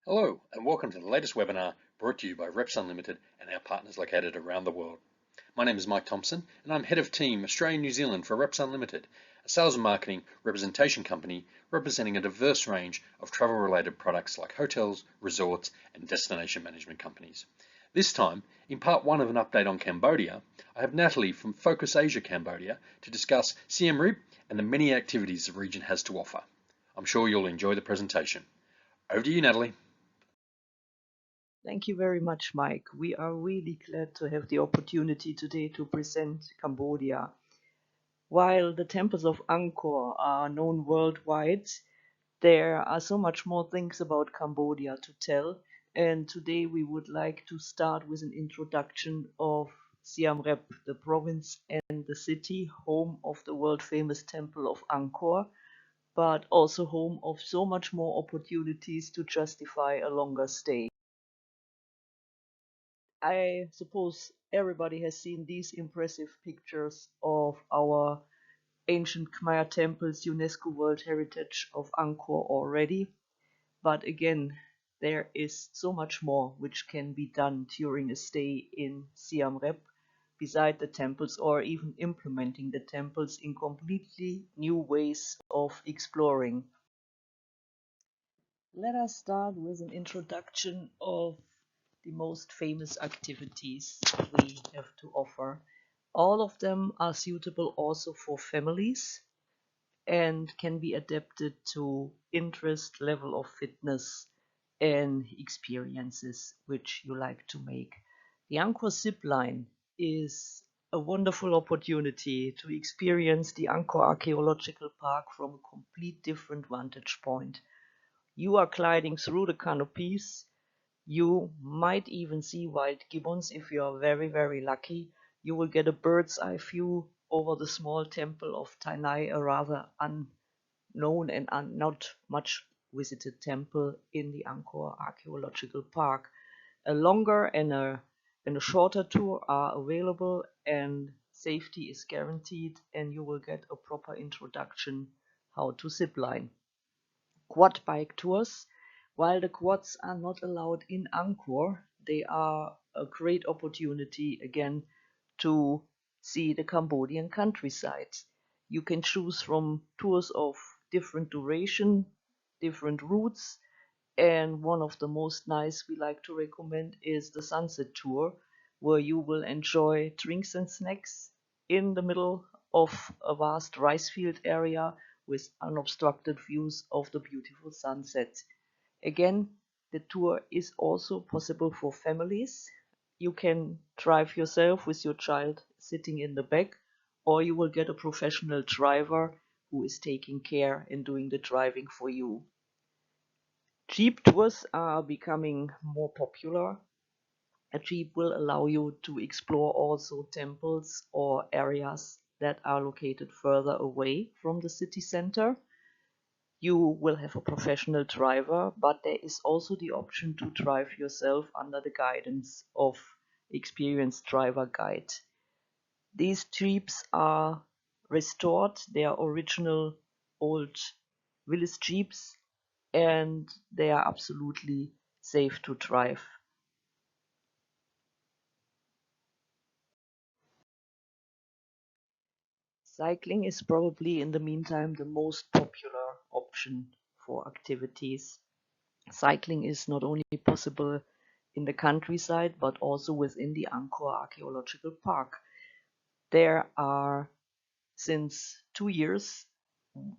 Hello, and welcome to the latest webinar brought to you by Reps Unlimited and our partners located around the world. My name is Mike Thompson, and I'm Head of Team Australia New Zealand for Reps Unlimited, a sales and marketing representation company representing a diverse range of travel-related products like hotels, resorts, and destination management companies. This time, in part one of an update on Cambodia, I have Natalie from Focus Asia Cambodia to discuss Siem Reap and the many activities the region has to offer. I'm sure you'll enjoy the presentation. Over to you, Natalie. Thank you very much, Mike. We are really glad to have the opportunity today to present Cambodia. While the temples of Angkor are known worldwide, there are so much more things about Cambodia to tell, and today we would like to start with an introduction of Siem Reap, the province and the city, home of the world-famous temple of Angkor, but also home of so much more opportunities to justify a longer stay. I suppose everybody has seen these impressive pictures of our ancient Khmer temples, UNESCO World Heritage of Angkor already. But again, there is so much more which can be done during a stay in Siem Reap, beside the temples or even implementing the temples in completely new ways of exploring. Let us start with an introduction of the most famous activities we have to offer. All of them are suitable also for families and can be adapted to interest, level of fitness, and experiences which you like to make. The Angkor zip line is a wonderful opportunity to experience the Angkor Archaeological Park from a complete different vantage point. You are gliding through the canopies. You might even see wild gibbons if you are very, very lucky. You will get a bird's eye view over the small temple of Tainai, a rather unknown and not much visited temple in the Angkor Archaeological Park. A longer and a shorter tour are available, and safety is guaranteed, and you will get a proper introduction how to zipline. Quad bike tours. While the quads are not allowed in Angkor, they are a great opportunity again to see the Cambodian countryside. You can choose from tours of different duration, different routes, and one of the most nice we like to recommend is the sunset tour, where you will enjoy drinks and snacks in the middle of a vast rice field area with unobstructed views of the beautiful sunset. Again, the tour is also possible for families. You can drive yourself with your child sitting in the back, or you will get a professional driver who is taking care and doing the driving for you. Jeep tours are becoming more popular. A jeep will allow you to explore also temples or areas that are located further away from the city center. You will have a professional driver, but there is also the option to drive yourself under the guidance of experienced driver guide. These jeeps are restored, they are original old Willis jeeps, and they are absolutely safe to drive. Cycling is probably in the meantime the most popular option for activities. Cycling is not only possible in the countryside but also within the Angkor Archaeological Park. There are, since 2 years,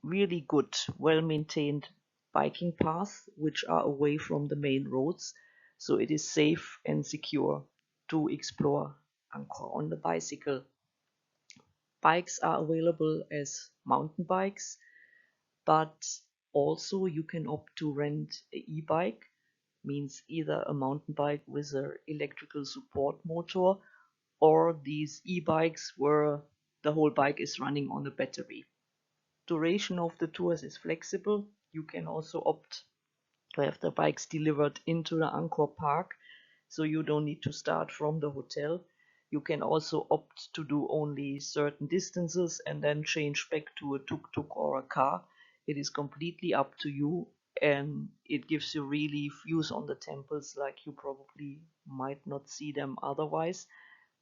really good, well maintained biking paths which are away from the main roads, so it is safe and secure to explore Angkor on the bicycle. Bikes are available as mountain bikes, but also you can opt to rent an e-bike, means either a mountain bike with an electrical support motor or these e-bikes where the whole bike is running on a battery. Duration of the tours is flexible. You can also opt to have the bikes delivered into the Angkor Park, so you don't need to start from the hotel. You can also opt to do only certain distances and then change back to a tuk-tuk or a car. It is completely up to you, and it gives you really views on the temples like you probably might not see them otherwise.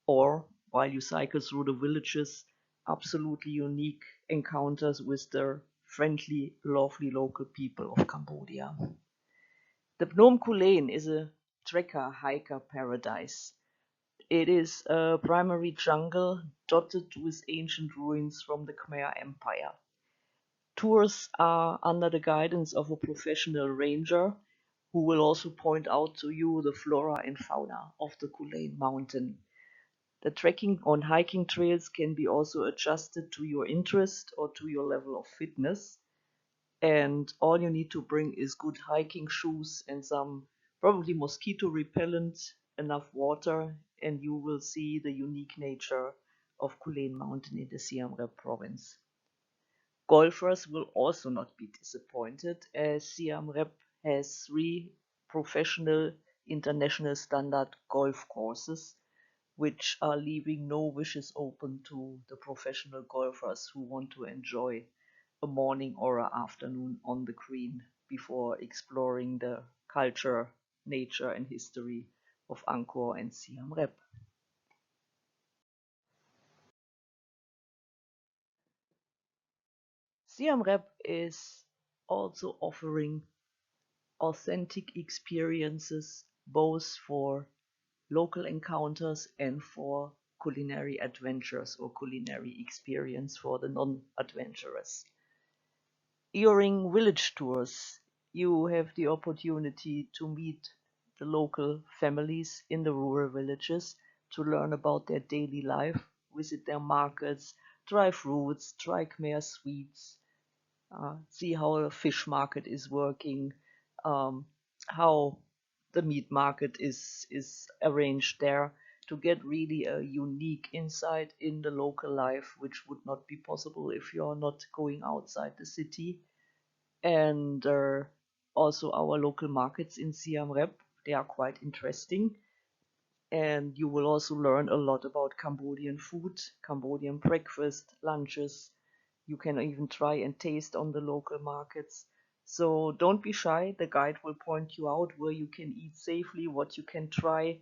Or while you cycle through the villages, absolutely unique encounters with the friendly, lovely local people of Cambodia. The Phnom Kulen is a trekker hiker paradise. It is a primary jungle dotted with ancient ruins from the Khmer Empire. Tours are under the guidance of a professional ranger who will also point out to you the flora and fauna of the Kulen mountain. The trekking on hiking trails can be also adjusted to your interest or to your level of fitness. And all you need to bring is good hiking shoes and some probably mosquito repellent, enough water, and you will see the unique nature of Kulen Mountain in the Siem Reap province. Golfers will also not be disappointed, as Siem Reap has three professional international standard golf courses, which are leaving no wishes open to the professional golfers who want to enjoy a morning or an afternoon on the green before exploring the culture, nature, and history of Angkor and Siem Reap. Siem Reap is also offering authentic experiences both for local encounters and for culinary adventures or culinary experience for the non-adventurous. During village tours, you have the opportunity to meet the local families in the rural villages to learn about their daily life, visit their markets, try fruits, try Khmer sweets, see how a fish market is working, um, how the meat market is arranged there, to get really a unique insight in the local life, which would not be possible if you're not going outside the city. And also our local markets in Siem Reap, they are quite interesting. And you will also learn a lot about Cambodian food, Cambodian breakfast, lunches. You can even try and taste on the local markets. So don't be shy. The guide will point you out where you can eat safely, what you can try,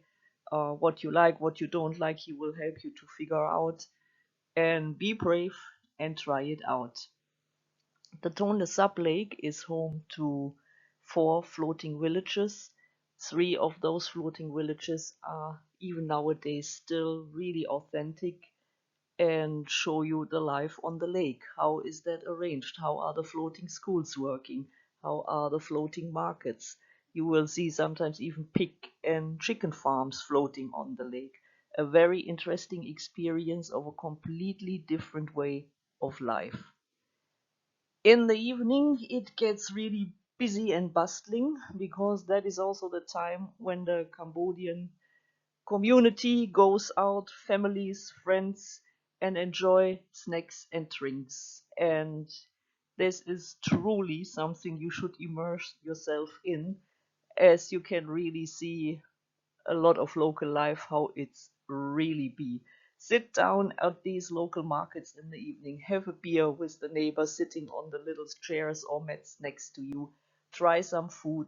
what you like, what you don't like. He will help you to figure out. And be brave and try it out. The Tonle Sap Lake is home to four floating villages. Three of those floating villages are even nowadays still really authentic and show you the life on the lake. How is that arranged? How are the floating schools working? How are the floating markets? You will see sometimes even pig and chicken farms floating on the lake. A very interesting experience of a completely different way of life. In the evening, it gets really busy and bustling because that is also the time when the Cambodian community goes out, families, friends, and enjoy snacks and drinks. And this is truly something you should immerse yourself in, as you can really see a lot of local life, how it's really be. Sit down at these local markets in the evening, have a beer with the neighbor sitting on the little chairs or mats next to you, try some food.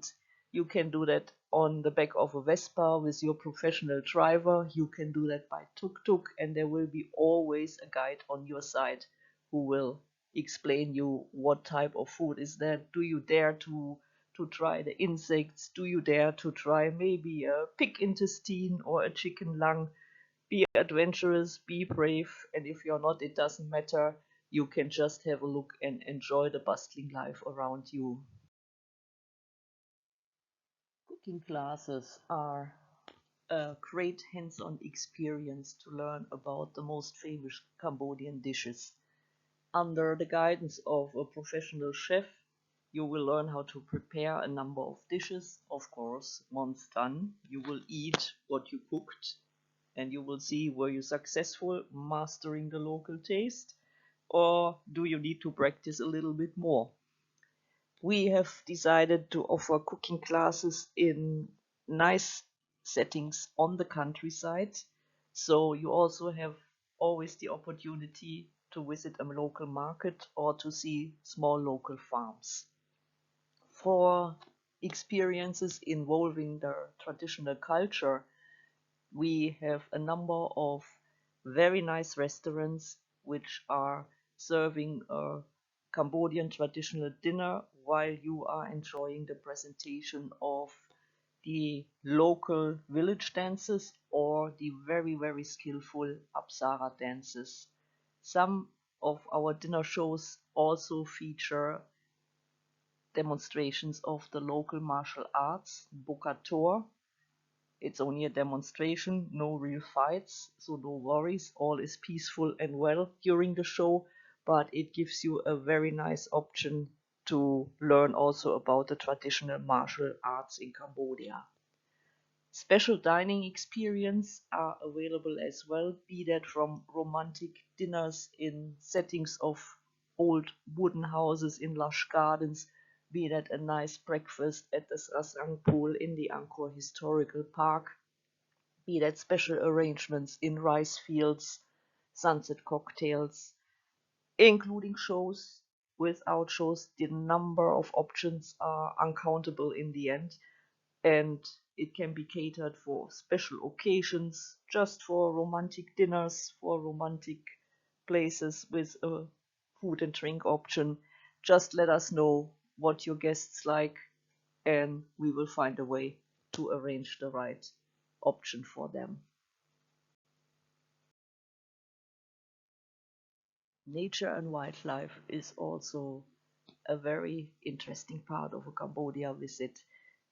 You can do that on the back of a Vespa with your professional driver. You can do that by tuk-tuk, and there will be always a guide on your side who will explain you what type of food is that. Do you dare to try the insects? Do you dare to try maybe a pig intestine or a chicken lung? Be adventurous, be brave, and if you're not, it doesn't matter. You can just have a look and enjoy the bustling life around you. Cooking classes are a great hands on experience to learn about the most famous Cambodian dishes. Under the guidance of a professional chef, you will learn how to prepare a number of dishes. Of course, once done, you will eat what you cooked and you will see were you successful mastering the local taste or do you need to practice a little bit more. We have decided to offer cooking classes in nice settings on the countryside. So you also have always the opportunity to visit a local market or to see small local farms. For experiences involving the traditional culture, we have a number of very nice restaurants which are serving a Cambodian traditional dinner while you are enjoying the presentation of the local village dances or the very, very skillful Apsara dances. Some of our dinner shows also feature demonstrations of the local martial arts, Bokator. It's only a demonstration, no real fights, so no worries, all is peaceful and well during the show, but it gives you a very nice option to learn also about the traditional martial arts in Cambodia. Special dining experience are available as well, be that from romantic dinners in settings of old wooden houses in lush gardens, be that a nice breakfast at the Srasang pool in the Angkor Historical Park, be that special arrangements in rice fields, sunset cocktails, including shows. Without shows, the number of options are uncountable in the end, and it can be catered for special occasions, just for romantic dinners, for romantic places with a food and drink option. Just let us know what your guests like, and we will find a way to arrange the right option for them. Nature and wildlife is also a very interesting part of a Cambodia visit.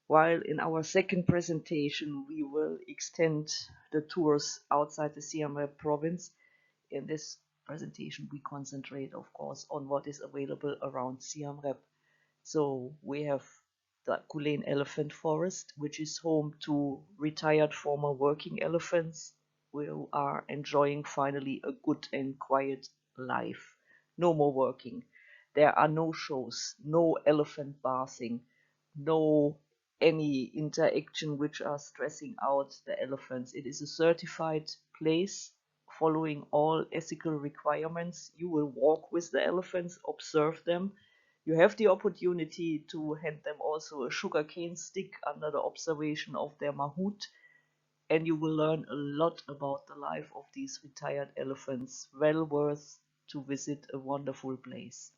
While in our second presentation we will extend the tours outside the Siem Reap province, in this presentation we concentrate, of course, on what is available around Siem Reap. So we have the Kulen Elephant Forest, which is home to retired former working elephants who are enjoying finally a good and quiet life. No more working. There are no shows, no elephant bathing, no any interaction which are stressing out the elephants. It is a certified place following all ethical requirements. You will walk with the elephants, observe them. You have the opportunity to hand them also a sugarcane stick under the observation of their mahout, and you will learn a lot about the life of these retired elephants. Well worth to visit a wonderful place.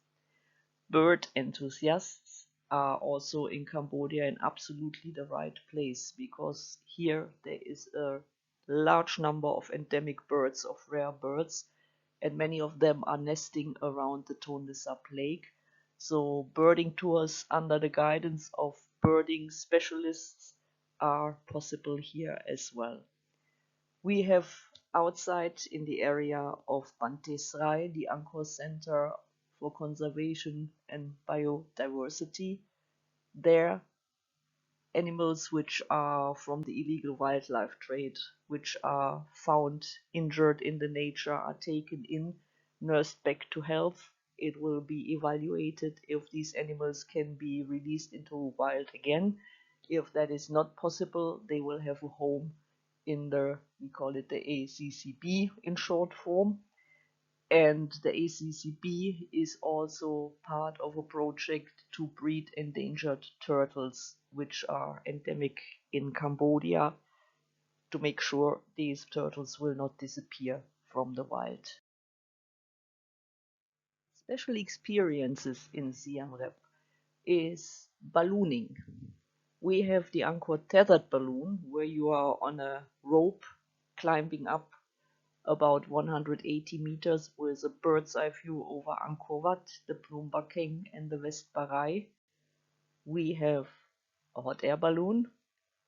Bird enthusiasts are also in Cambodia in absolutely the right place, because here there is a large number of endemic birds, of rare birds, and many of them are nesting around the Tonle Sap Lake. So birding tours under the guidance of birding specialists are possible here as well. We have outside in the area of Bantesrai, the Angkor Center for Conservation and Biodiversity. There, animals which are from the illegal wildlife trade, which are found injured in the nature, are taken in, nursed back to health. It will be evaluated if these animals can be released into wild again. If that is not possible, they will have a home in the, we call it the ACCB in short form. And the ACCB is also part of a project to breed endangered turtles, which are endemic in Cambodia, to make sure these turtles will not disappear from the wild. Special experiences in Siem Reap is ballooning. We have the Angkor tethered balloon, where you are on a rope climbing up about 180 meters with a bird's eye view over Angkor Wat, the Plum Bakeng, and the West Barai. We have a hot air balloon,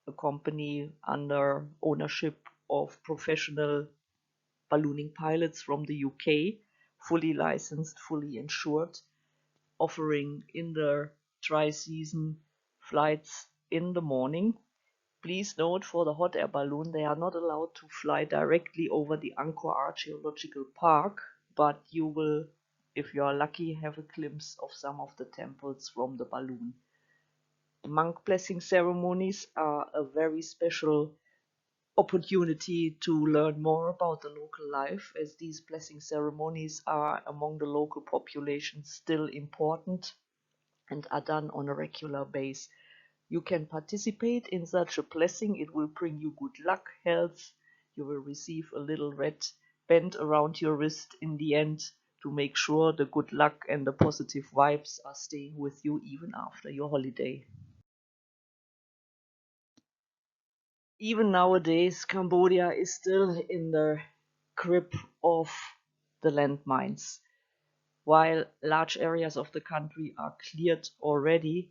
a company under ownership of professional ballooning pilots from the UK, fully licensed, fully insured, offering in the dry season flights in the morning. Please note, for the hot air balloon, they are not allowed to fly directly over the Angkor Archaeological Park, but you will, if you are lucky, have a glimpse of some of the temples from the balloon. Monk blessing ceremonies are a very special opportunity to learn more about the local life, as these blessing ceremonies are among the local population still important, and are done on a regular basis. You can participate in such a blessing. It will bring you good luck, health. You will receive a little red band around your wrist in the end to make sure the good luck and the positive vibes are staying with you even after your holiday. Even nowadays, Cambodia is still in the grip of the landmines. While large areas of the country are cleared already,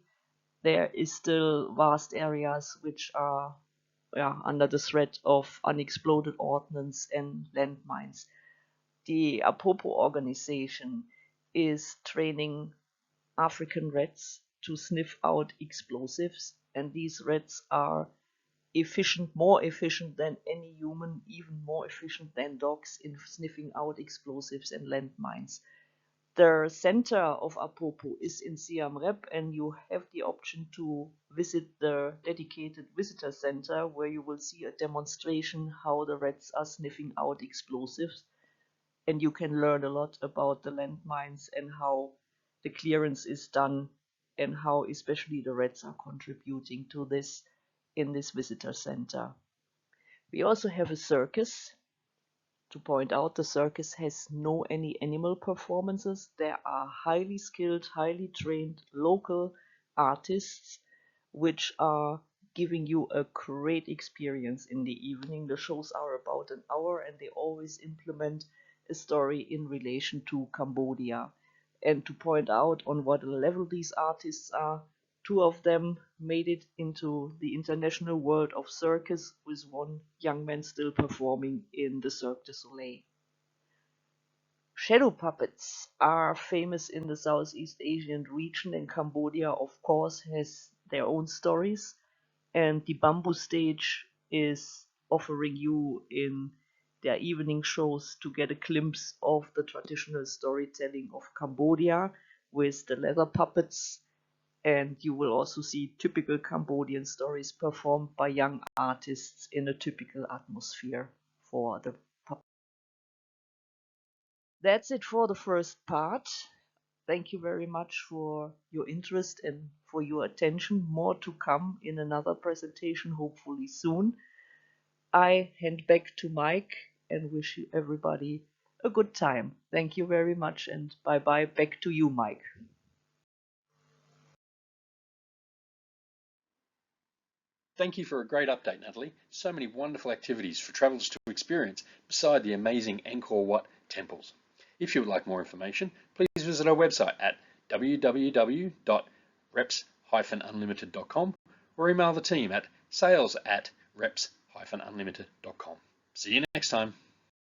there is still vast areas which are under the threat of unexploded ordnance and landmines. The Apopo organization is training African rats to sniff out explosives, and these rats are efficient, more efficient than any human, even more efficient than dogs in sniffing out explosives and landmines. The center of Apopo is in Siem Reap, and you have the option to visit the dedicated visitor center where you will see a demonstration how the rats are sniffing out explosives, and you can learn a lot about the landmines and how the clearance is done and how especially the rats are contributing to this in this visitor center. We also have a circus. To point out, the circus has no any animal performances. There are highly skilled, highly trained local artists which are giving you a great experience in the evening. The shows are about an hour and they always implement a story in relation to Cambodia. And to point out on what level these artists are, two of them made it into the international world of circus, with one young man still performing in the Cirque du Soleil. Shadow puppets are famous in the Southeast Asian region, and Cambodia, of course, has their own stories. And the bamboo stage is offering you in their evening shows to get a glimpse of the traditional storytelling of Cambodia with the leather puppets, and you will also see typical Cambodian stories performed by young artists in a typical atmosphere for the puppet. That's it for the first part. Thank you very much for your interest and for your attention. More to come in another presentation, hopefully soon. I hand back to Mike and wish you everybody a good time. Thank you very much and bye bye. Back to you, Mike. Thank you for a great update, Natalie. So many wonderful activities for travellers to experience beside the amazing Angkor Wat temples. If you would like more information, please visit our website at www.reps-unlimited.com or email the team at sales@reps-unlimited.com. See you next time.